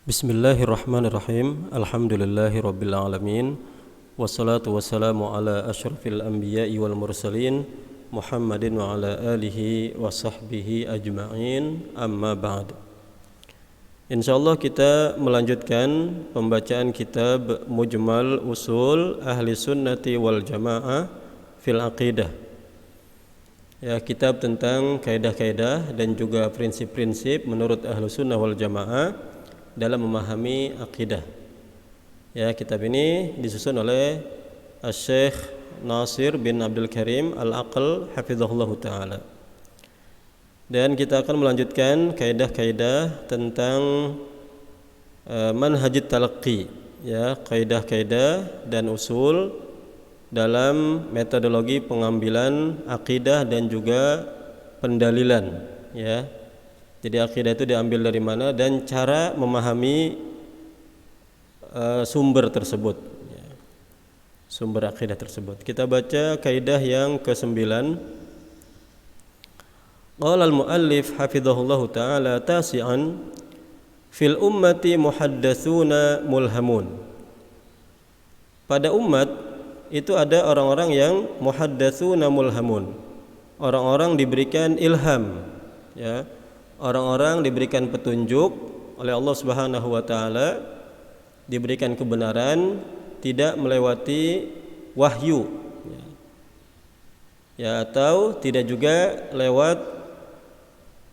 Bismillahirrahmanirrahim. Alhamdulillahirabbil alamin. Wassalatu wassalamu ala asyrafil anbiya'i wal mursalin Muhammadin wa ala alihi wa sahbihi ajma'in. Amma ba'd. Insyaallah kita melanjutkan pembacaan kitab Mujmal Usul Ahli Sunnati wal Jamaah fil Aqidah. Ya, kitab tentang kaidah-kaidah dan juga prinsip-prinsip menurut Ahlu Sunnah wal Jamaah dalam memahami akidah. Ya, kitab ini disusun oleh Syekh Nasir bin Abdul Karim Al-Aql hafizahullah taala. Dan kita akan melanjutkan kaidah-kaidah tentang manhajit talaqqi, ya, kaidah-kaidah dan usul dalam metodologi pengambilan akidah dan juga pendalilan, ya. Jadi akidah itu diambil dari mana dan cara memahami sumber tersebut, ya. Sumber akidah tersebut. Kita baca kaidah yang ke-9. Qala al-muallif hafizahullahu taala tasi'an fil ummati muhaddatsuna mulhamun. Pada umat itu ada orang-orang yang muhaddatsuna mulhamun. Orang-orang diberikan ilham, ya. Orang-orang diberikan petunjuk oleh Allah Subhanahu wa taala, diberikan kebenaran, tidak melewati wahyu, ya, atau tidak juga lewat,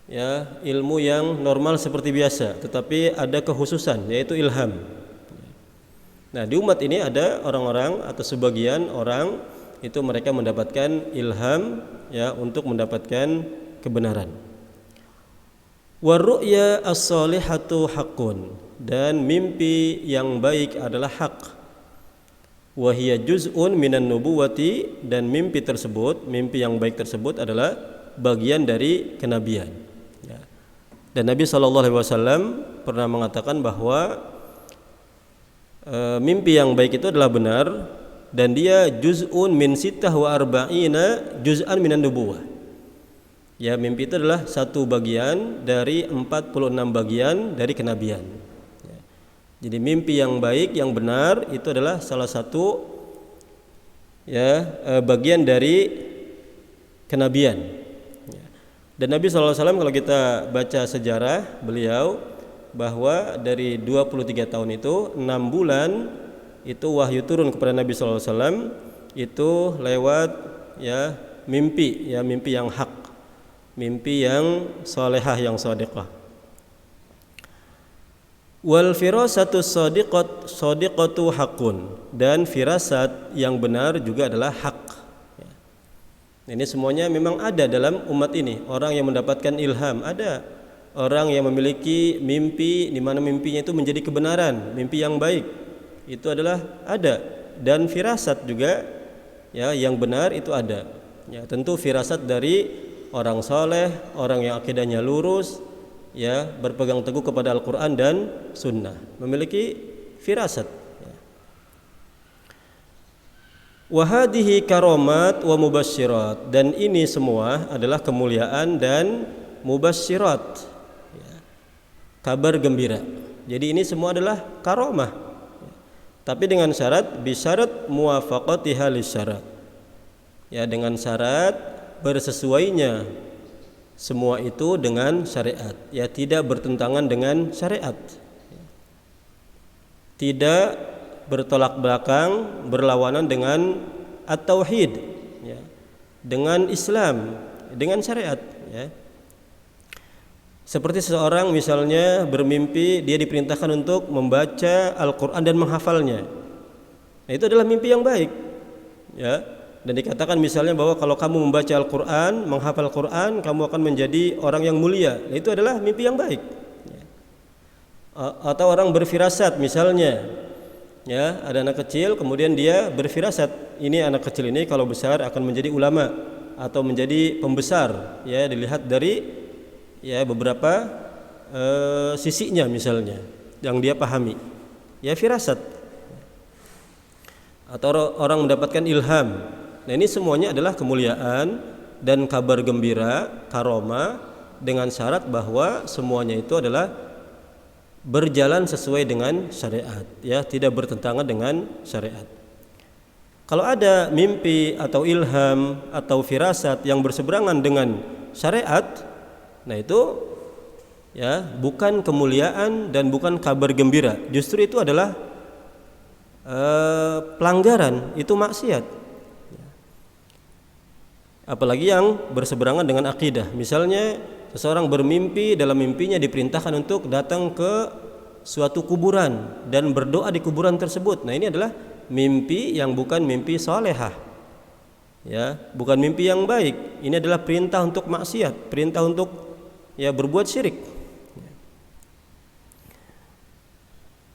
ya, ilmu yang normal seperti biasa, tetapi ada kekhususan yaitu ilham. Nah, di umat ini ada orang-orang atau sebagian orang itu mereka mendapatkan ilham, ya, untuk mendapatkan kebenaran. Warru'ya as-salihatu haqqun, dan mimpi yang baik adalah hak. Wa hiya juz'un minan nubuwati, dan mimpi tersebut, mimpi yang baik tersebut adalah bagian dari kenabian, ya. Dan Nabi SAW pernah mengatakan bahwa mimpi yang baik itu adalah benar, dan dia juz'un min sittah wa arba'ina juz'an minan nubuwah. Ya, mimpi itu adalah satu bagian dari 46 bagian dari kenabian, ya. Jadi mimpi yang baik, yang benar itu adalah salah satu, ya, bagian dari kenabian, ya. Dan Nabi SAW kalau kita baca sejarah beliau, bahwa dari 23 tahun itu 6 bulan itu wahyu turun kepada Nabi SAW itu lewat, ya, mimpi, ya, mimpi yang hak, mimpi yang salehah, yang shadiqah. Wal firasatu shadiqatu haqqun, dan firasat yang benar juga adalah hak, ya. Ini semuanya memang ada dalam umat ini. Orang yang mendapatkan ilham, ada orang yang memiliki mimpi di mana mimpinya itu menjadi kebenaran, mimpi yang baik, itu adalah ada. Dan firasat juga, ya, yang benar itu ada, ya. Tentu firasat dari orang soleh, orang yang akidahnya lurus, ya, berpegang teguh kepada Al-Quran dan Sunnah, memiliki firasat, ya. Wahadihi karomat wa mubasyirat, dan ini semua adalah kemuliaan dan mubasyirat, ya, kabar gembira. Jadi ini semua adalah karomah, ya. Tapi dengan syarat, bisyarat muwafaqatiha lisyarat, ya, dengan syarat bersesuainya semua itu dengan syariat, ya, tidak bertentangan dengan syariat, tidak bertolak belakang, berlawanan dengan at-tauhid, ya, dengan Islam, dengan syariat, ya. Seperti seseorang misalnya bermimpi dia diperintahkan untuk membaca Al-Quran dan menghafalnya, nah, itu adalah mimpi yang baik, ya. Dan dikatakan misalnya bahwa kalau kamu membaca Al-Quran, menghafal Al-Quran, kamu akan menjadi orang yang mulia. Itu adalah mimpi yang baik, ya. Atau orang berfirasat misalnya, ya, ada anak kecil kemudian dia berfirasat, ini anak kecil ini kalau besar akan menjadi ulama atau menjadi pembesar, ya, dilihat dari, ya, beberapa sisinya misalnya yang dia pahami, ya, firasat. Atau orang mendapatkan ilham. Nah, ini semuanya adalah kemuliaan dan kabar gembira, karomah, dengan syarat bahwa semuanya itu adalah berjalan sesuai dengan syariat, ya, tidak bertentangan dengan syariat. Kalau ada mimpi atau ilham atau firasat yang berseberangan dengan syariat, nah itu ya bukan kemuliaan dan bukan kabar gembira. Justru itu adalah pelanggaran, itu maksiat. Apalagi yang berseberangan dengan akidah. Misalnya seseorang bermimpi, dalam mimpinya diperintahkan untuk datang ke suatu kuburan dan berdoa di kuburan tersebut. Nah, ini adalah mimpi yang bukan mimpi solehah, ya, bukan mimpi yang baik. Ini adalah perintah untuk maksiat, perintah untuk ya berbuat syirik.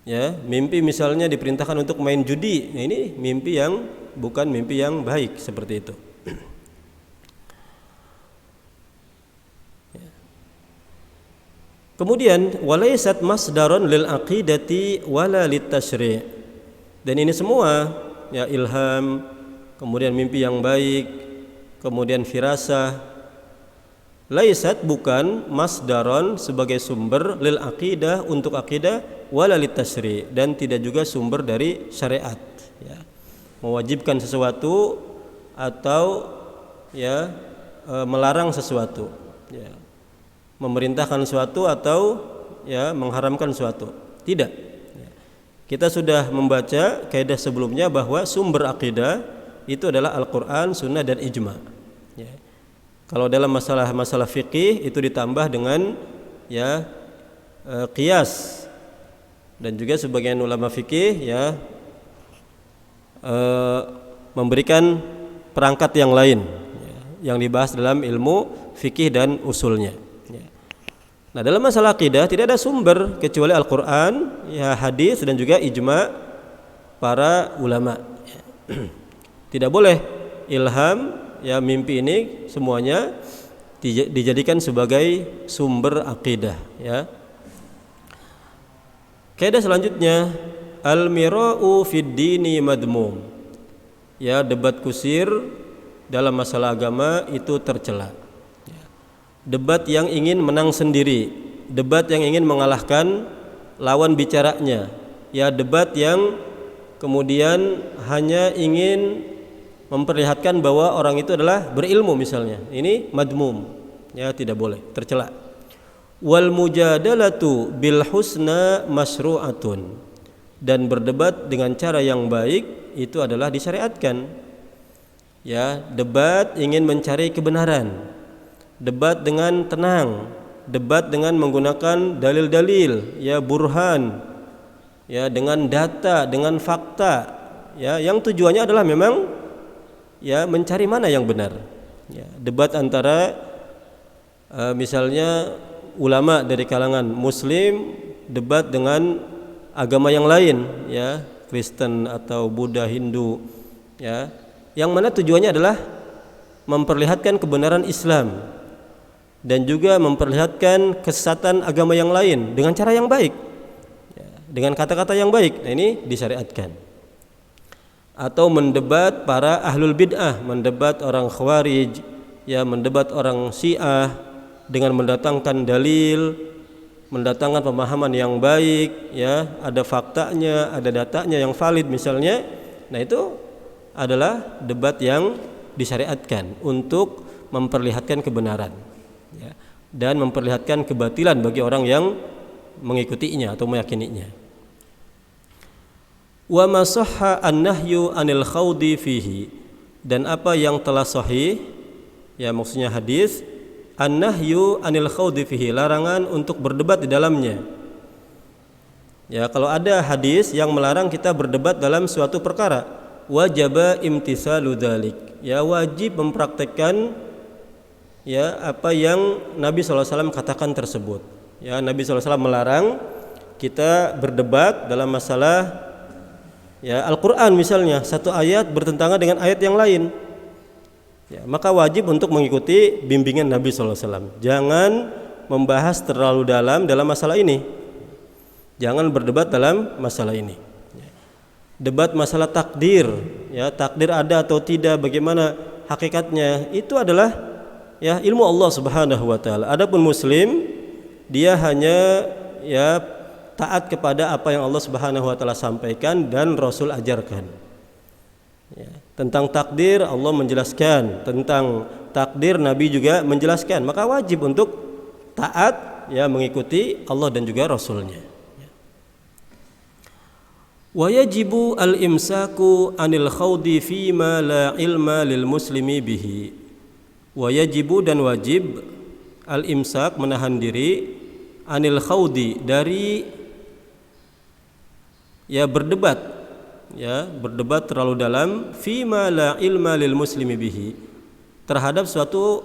Ya, mimpi misalnya diperintahkan untuk main judi. Nah, ini mimpi yang bukan mimpi yang baik seperti itu. Kemudian walaysat masdaron lil aqidati wala lit tasyri'. Dan ini semua ya ilham, kemudian mimpi yang baik, kemudian firasah, laysat bukan masdaron sebagai sumber lil aqidah untuk akidah wala lit tasyri', dan tidak juga sumber dari syariat, ya. Mewajibkan sesuatu atau ya melarang sesuatu, ya. Memerintahkan sesuatu atau ya mengharamkan sesuatu. Tidak. Kita sudah membaca kaidah sebelumnya bahwa sumber akidah itu adalah Al-Quran, Sunnah, dan Ijma. Ya. Kalau dalam masalah fikih itu ditambah dengan ya qiyas, dan juga sebagian ulama fikih ya memberikan perangkat yang lain ya, yang dibahas dalam ilmu fikih dan usulnya. Nah, dalam masalah akidah tidak ada sumber kecuali Al-Quran, ya, hadis, dan juga ijma para ulama. Tidak boleh ilham, ya, mimpi ini semuanya dijadikan sebagai sumber akidah, ya. Kaidah selanjutnya, al-mira'u fid dini madmum. Ya, debat kusir dalam masalah agama itu tercela. Debat yang ingin menang sendiri, debat yang ingin mengalahkan lawan bicaranya, ya, debat yang kemudian hanya ingin memperlihatkan bahwa orang itu adalah berilmu misalnya. Ini madmum, ya, tidak boleh, tercela. Wal mujadalatu bil husna masyru'atun, dan berdebat dengan cara yang baik itu adalah disyariatkan. Ya, debat ingin mencari kebenaran, debat dengan tenang, debat dengan menggunakan dalil-dalil, ya, burhan, ya, dengan data, dengan fakta, ya, yang tujuannya adalah memang ya mencari mana yang benar. Ya, debat antara misalnya ulama dari kalangan Muslim debat dengan agama yang lain, ya, Kristen atau Buddha, Hindu, ya, yang mana tujuannya adalah memperlihatkan kebenaran Islam dan juga memperlihatkan kesesatan agama yang lain dengan cara yang baik, ya, dengan kata-kata yang baik. Nah, ini disyariatkan. Atau mendebat para ahlul bid'ah, mendebat orang khawarij, ya, mendebat orang syiah dengan mendatangkan dalil, mendatangkan pemahaman yang baik, ya, ada faktanya, ada datanya yang valid misalnya. Nah, itu adalah debat yang disyariatkan untuk memperlihatkan kebenaran, ya, dan memperlihatkan kebatilan bagi orang yang mengikutinya atau meyakininya. Wa ma sahha an-nahyu 'anil khawdi fihi, dan apa yang telah sahih, ya, maksudnya hadis, an-nahyu 'anil khawdi fihi, larangan untuk berdebat di dalamnya. Ya, kalau ada hadis yang melarang kita berdebat dalam suatu perkara, wajaba imtisalu dzalik, ya, wajib mempraktekkan ya apa yang Nabi SAW katakan tersebut. Ya, Nabi SAW melarang kita berdebat dalam masalah ya Al-Quran misalnya, satu ayat bertentangan dengan ayat yang lain, ya, maka wajib untuk mengikuti bimbingan Nabi SAW. Jangan membahas terlalu dalam masalah ini, jangan berdebat dalam masalah ini. Debat masalah takdir, ya, takdir ada atau tidak, bagaimana hakikatnya, itu adalah ya ilmu Allah Subhanahu wa taala. Adapun muslim dia hanya ya taat kepada apa yang Allah Subhanahu wa taala sampaikan dan Rasul ajarkan. Ya, tentang takdir Allah menjelaskan, tentang takdir Nabi juga menjelaskan, maka wajib untuk taat, ya, mengikuti Allah dan juga Rasulnya. Wa yajibu al-imsaku anil khawdi fima la ilma lil muslimi bihi. Wa yajibu, dan wajib, al-imsak, menahan diri, anil khawdi, dari berdebat, berdebat terlalu dalam, fima la ilma lil muslimi bihi, terhadap suatu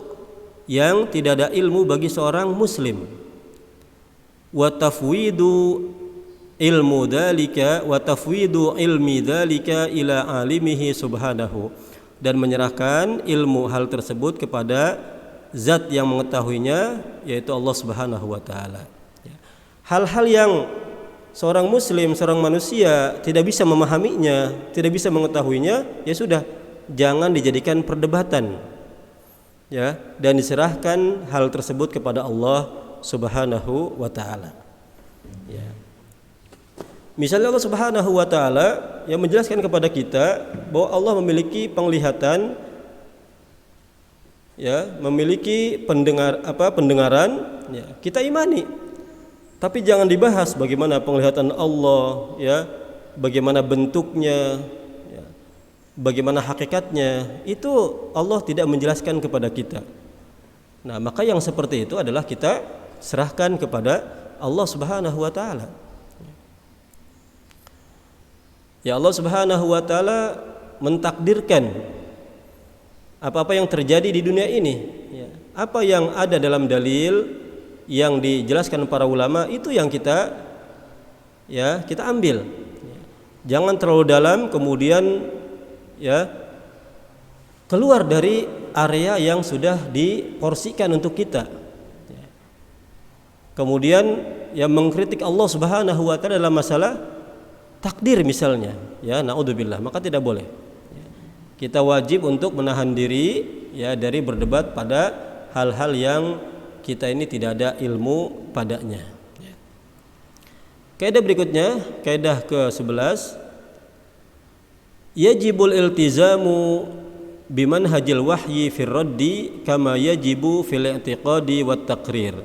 yang tidak ada ilmu bagi seorang muslim. Wa tafwidu ilmu dzalika wa tafwidu ilmi dzalika ila alimihi subhanahu, dan menyerahkan ilmu hal tersebut kepada zat yang mengetahuinya, yaitu Allah Subhanahu wa taala. Hal-hal yang seorang muslim, seorang manusia tidak bisa memahaminya, tidak bisa mengetahuinya, ya sudah, jangan dijadikan perdebatan, ya, dan diserahkan hal tersebut kepada Allah Subhanahu wa taala. Ya. Misalnya Allah Subhanahu wa taala yang menjelaskan kepada kita bahwa Allah memiliki penglihatan, ya, memiliki pendengaran, ya, kita imani. Tapi jangan dibahas bagaimana penglihatan Allah, ya, bagaimana bentuknya, ya, bagaimana hakikatnya. Itu Allah tidak menjelaskan kepada kita. Nah, maka yang seperti itu adalah kita serahkan kepada Allah Subhanahu wa taala. Ya, Allah Subhanahu wa taala mentakdirkan apa-apa yang terjadi di dunia ini, ya. Apa yang ada dalam dalil yang dijelaskan para ulama, itu yang kita ambil. Jangan terlalu dalam kemudian, ya, keluar dari area yang sudah diporsikan untuk kita. Kemudian, ya, mengkritik Allah Subhanahu wa taala dalam masalah takdir misalnya, ya, naudzubillah, maka tidak boleh. Kita wajib untuk menahan diri, ya, dari berdebat pada hal-hal yang kita ini tidak ada ilmu padanya. Kaidah berikutnya, kaidah ke-11, yajibul iltizamu bimanhajil wahyi fir raddi kama yajibu fil i'tiqadi wat taqrir.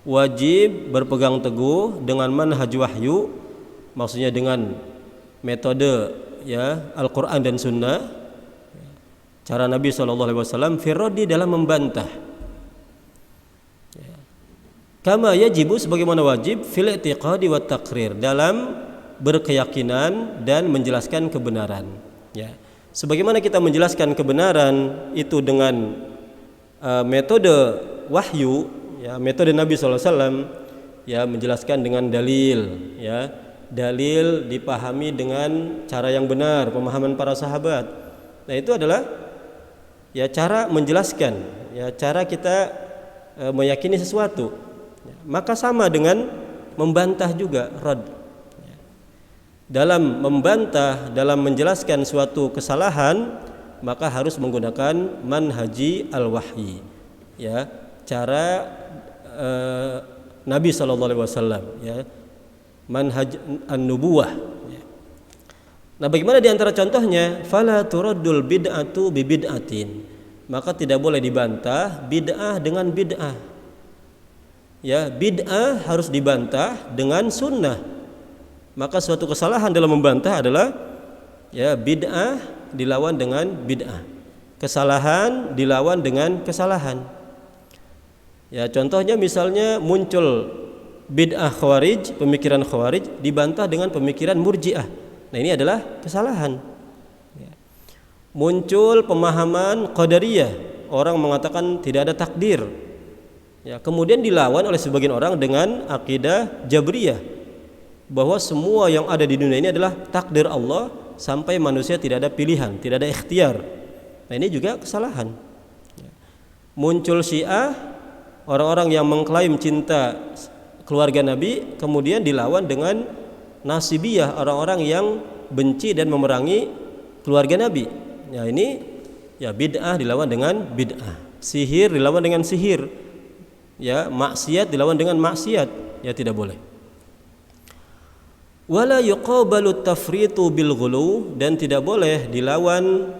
Wajib berpegang teguh dengan manhaj wahyu, maksudnya dengan metode, ya, Al-Quran dan Sunnah, cara Nabi SAW fir raddi, dalam membantah, kama yajibu, sebagaimana wajib, fil i'tiqadi wat taqrir, dalam berkeyakinan dan menjelaskan kebenaran, ya. Sebagaimana kita menjelaskan kebenaran itu dengan metode wahyu, ya, metode Nabi SAW, ya, menjelaskan dengan dalil, ya, dalil dipahami dengan cara yang benar, pemahaman para sahabat. Nah, itu adalah, ya, cara menjelaskan, ya, cara kita meyakini sesuatu. Maka sama dengan membantah juga, rad. Dalam membantah, dalam menjelaskan suatu kesalahan, maka harus menggunakan manhaji al-wahyi, ya, cara Nabi SAW, ya, manhaj an-nubuwah. Nah, bagaimana di antara contohnya? Fala turaddul bid'atu bi bid'atin, maka tidak boleh dibantah bid'ah dengan bid'ah. Ya, bid'ah harus dibantah dengan sunnah. Maka suatu kesalahan dalam membantah adalah, ya, bid'ah dilawan dengan bid'ah, kesalahan dilawan dengan kesalahan. Ya, contohnya misalnya muncul bid'ah khawarij, pemikiran khawarij dibantah dengan pemikiran murji'ah. Nah, ini adalah kesalahan. Muncul pemahaman qadariyah, orang mengatakan tidak ada takdir, ya, kemudian dilawan oleh sebagian orang dengan akidah jabriyah, bahwa semua yang ada di dunia ini adalah takdir Allah, sampai manusia tidak ada pilihan, tidak ada ikhtiar. Nah, ini juga kesalahan. Muncul Syiah, orang-orang yang mengklaim cinta keluarga Nabi, kemudian dilawan dengan Nasibiyah, orang-orang yang benci dan memerangi keluarga Nabi. Ya, ini, ya, bid'ah dilawan dengan bid'ah, sihir dilawan dengan sihir, ya, maksiat dilawan dengan maksiat, ya, tidak boleh. Wala yuqabalu tafritu bil ghulu, dan tidak boleh dilawan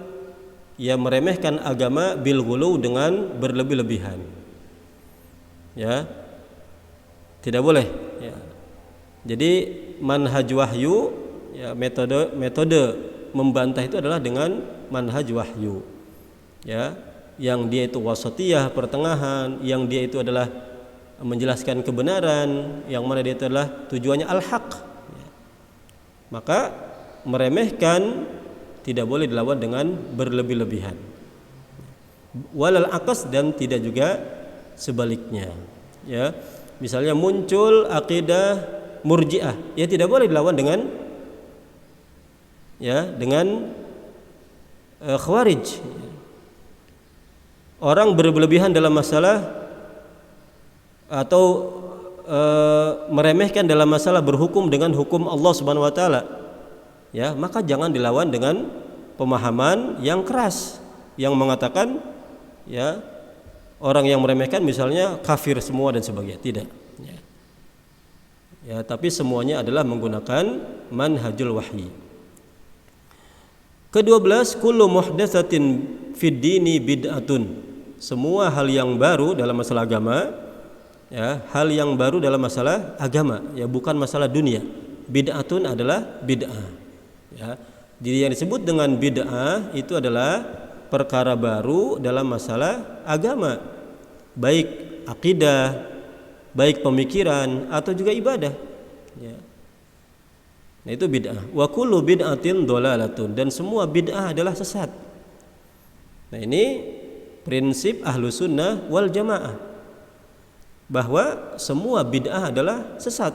meremehkan agama bil ghulu dengan berlebih-lebihan. Ya. Tidak boleh, ya. Jadi manhaj wahyu, metode membantah itu adalah dengan manhaj wahyu. Ya, yang dia itu wasatiyah, pertengahan, yang dia itu adalah menjelaskan kebenaran, yang mana dia itu adalah tujuannya al-haq. Ya. Maka meremehkan tidak boleh dilawan dengan berlebih-lebihan. Walal aqas, dan tidak juga sebaliknya. Ya, misalnya muncul akidah Murji'ah, ya tidak boleh dilawan dengan Khawarij. Orang berlebihan dalam masalah atau meremehkan dalam masalah berhukum dengan hukum Allah Subhanahu wa taala, ya, maka jangan dilawan dengan pemahaman yang keras yang mengatakan, ya, orang yang meremehkan misalnya kafir semua dan sebagainya. Tidak, ya. Ya, tapi semuanya adalah menggunakan manhajul wahyi. Ke-12, kullu muhdatsatin fid dini bid'atun. Semua hal yang baru dalam masalah agama, ya, hal yang baru dalam masalah agama, ya, bukan masalah dunia. Bid'atun adalah bid'ah. Ya. Jadi yang disebut dengan bid'ah itu adalah perkara baru dalam masalah agama, baik akidah, baik pemikiran atau juga ibadah, ya. Nah, itu bid'ah. Wa kullu bid'atin dhalalatun, dan semua bid'ah adalah sesat. Nah, ini prinsip ahlu sunnah wal jamaah, bahwa semua bid'ah adalah sesat.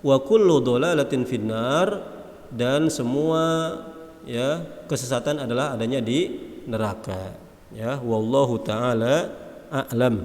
Wa kullu dhalalatin finnar, dan semua, ya, kesesatan adalah adanya di neraka. Ya, wallahu taala a'lam.